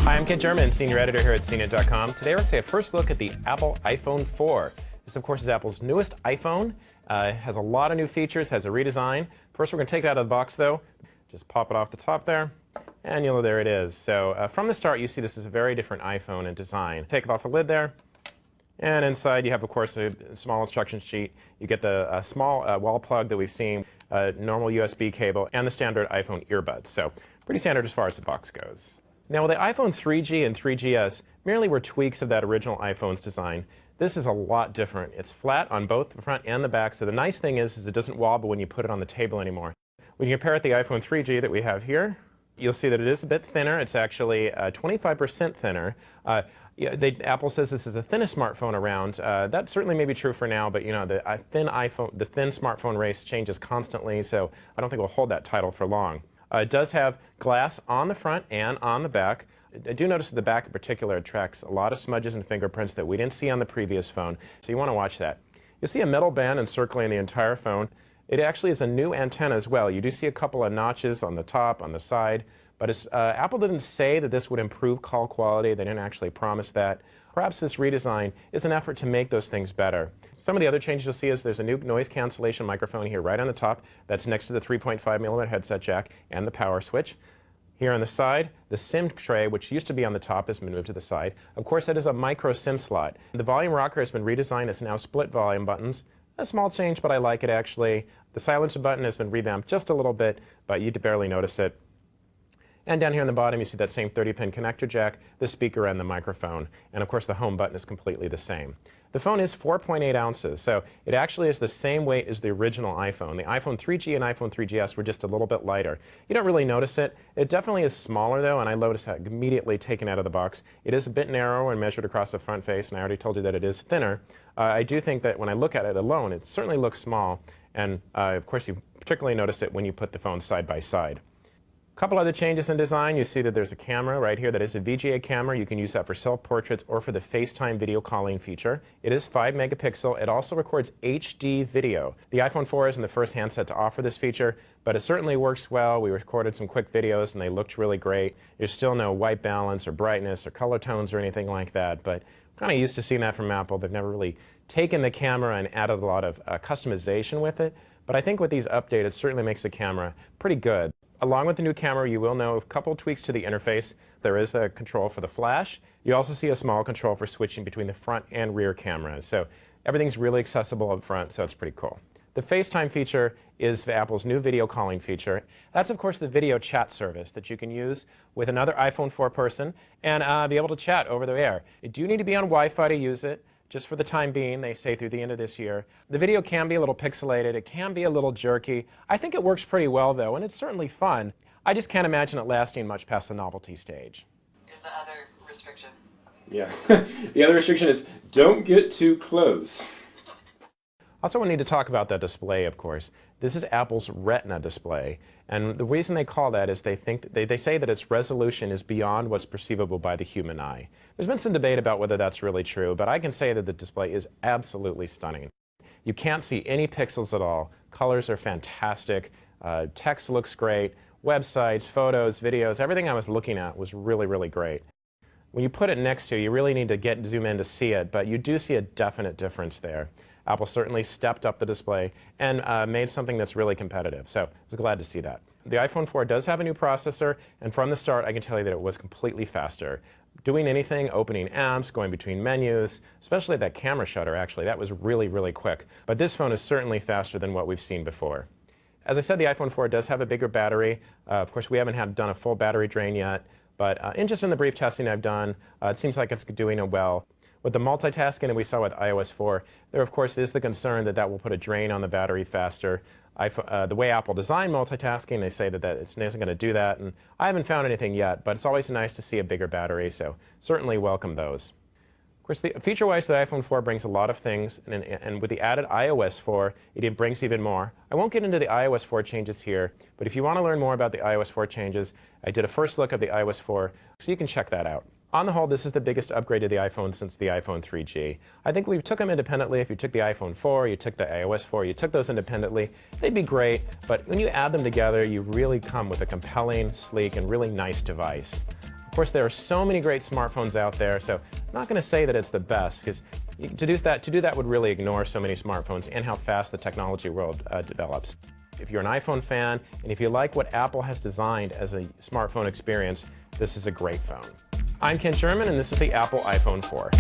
Hi, I'm Kent German, Senior Editor here at CNET.com. Today we're going to take a first look at the Apple iPhone 4. This, of course, is Apple's newest iPhone. It has a lot of new features, has a redesign. First, we're going to take it out of the box, though. Just pop it off the top there, and there it is. So from the start, you see this is a very different iPhone in design. Take it off the lid there, and inside you have, of course, a small instruction sheet. You get the small wall plug that we've seen, normal USB cable, and the standard iPhone earbuds. So pretty standard as far as the box goes. Now, the iPhone 3G and 3GS merely were tweaks of that original iPhone's design. This is a lot different. It's flat on both the front and the back, so the nice thing is it doesn't wobble when you put it on the table anymore. When you compare it to the iPhone 3G that we have here, you'll see that it is a bit thinner. It's actually 25% thinner. Apple says this is the thinnest smartphone around. That certainly may be true for now, but the thin smartphone race changes constantly, so I don't think we'll hold that title for long. It does have glass on the front and on the back. I do notice that the back in particular attracts a lot of smudges and fingerprints that we didn't see on the previous phone, so you want to watch that. You'll see a metal band encircling the entire phone. It actually is a new antenna as well. You do see a couple of notches on the top, on the side, but Apple didn't say that this would improve call quality. They didn't actually promise that. Perhaps this redesign is an effort to make those things better. Some of the other changes you'll see is there's a new noise cancellation microphone here right on the top. That's next to the 3.5mm headset jack and the power switch. Here on the side, the SIM tray, which used to be on the top, has been moved to the side. Of course, that is a micro SIM slot. The volume rocker has been redesigned. It's now split volume buttons. A small change, but I like it actually. The silencer button has been revamped just a little bit, but you'd barely notice it. And down here on the bottom, you see that same 30-pin connector jack, the speaker, and the microphone. And of course, the home button is completely the same. The phone is 4.8 ounces, so it actually is the same weight as the original iPhone. The iPhone 3G and iPhone 3GS were just a little bit lighter. You don't really notice it. It definitely is smaller, though, and I noticed that immediately taken out of the box. It is a bit narrower and measured across the front face, and I already told you that it is thinner. I do think that when I look at it alone, it certainly looks small, and of course, you particularly notice it when you put the phones side by side. A couple other changes in design. You see that there's a camera right here that is a VGA camera. You can use that for self-portraits or for the FaceTime video calling feature. It is 5 megapixel. It also records HD video. The iPhone 4 isn't the first handset to offer this feature, but it certainly works well. We recorded some quick videos and they looked really great. There's still no white balance or brightness or color tones or anything like that, but I'm kind of used to seeing that from Apple. They've never really taken the camera and added a lot of customization with it, but I think with these updates, it certainly makes the camera pretty good. Along with the new camera, you will know a couple of tweaks to the interface. There is a control for the flash. You also see a small control for switching between the front and rear cameras. So everything's really accessible up front, so it's pretty cool. The FaceTime feature is Apple's new video calling feature. That's, of course, the video chat service that you can use with another iPhone 4 person and be able to chat over the air. You do need to be on Wi-Fi to use it. Just for the time being, they say through the end of this year. The video can be a little pixelated, it can be a little jerky. I think it works pretty well though, and it's certainly fun. I just can't imagine it lasting much past the novelty stage. Here's the other restriction. Yeah, the other restriction is don't get too close. Also, we need to talk about that display, of course. This is Apple's Retina display, and the reason they call that is they say that its resolution is beyond what's perceivable by the human eye. There's been some debate about whether that's really true, but I can say that the display is absolutely stunning. You can't see any pixels at all. Colors are fantastic. Text looks great. Websites, photos, videos, everything I was looking at was really, really great. When you put it next to you really need to zoom in to see it, but you do see a definite difference there. Apple certainly stepped up the display and made something that's really competitive, so I was glad to see that. The iPhone 4 does have a new processor, and from the start I can tell you that it was completely faster. Doing anything, opening apps, going between menus, especially that camera shutter actually, that was really, really quick. But this phone is certainly faster than what we've seen before. As I said, the iPhone 4 does have a bigger battery. Of course, we haven't done a full battery drain yet, but just in the brief testing I've done, it seems like it's doing it well. With the multitasking that we saw with iOS 4, there of course is the concern that that will put a drain on the battery faster. The way Apple designed multitasking, they say that it isn't going to do that, and I haven't found anything yet, but it's always nice to see a bigger battery, so certainly welcome those. Of course, feature-wise, the iPhone 4 brings a lot of things, and with the added iOS 4, it brings even more. I won't get into the iOS 4 changes here, but if you want to learn more about the iOS 4 changes, I did a first look of the iOS 4, so you can check that out. On the whole, this is the biggest upgrade to the iPhone since the iPhone 3G. I think we took them independently. If you took the iPhone 4, you took the iOS 4, you took those independently, they'd be great, but when you add them together, you really come with a compelling, sleek, and really nice device. course, there are so many great smartphones out there, so I'm not going to say that it's the best, because to do that would really ignore so many smartphones and how fast the technology world develops. If you're an iPhone fan, and if you like what Apple has designed as a smartphone experience, this is a great phone. I'm Ken Sherman, and this is the Apple iPhone 4.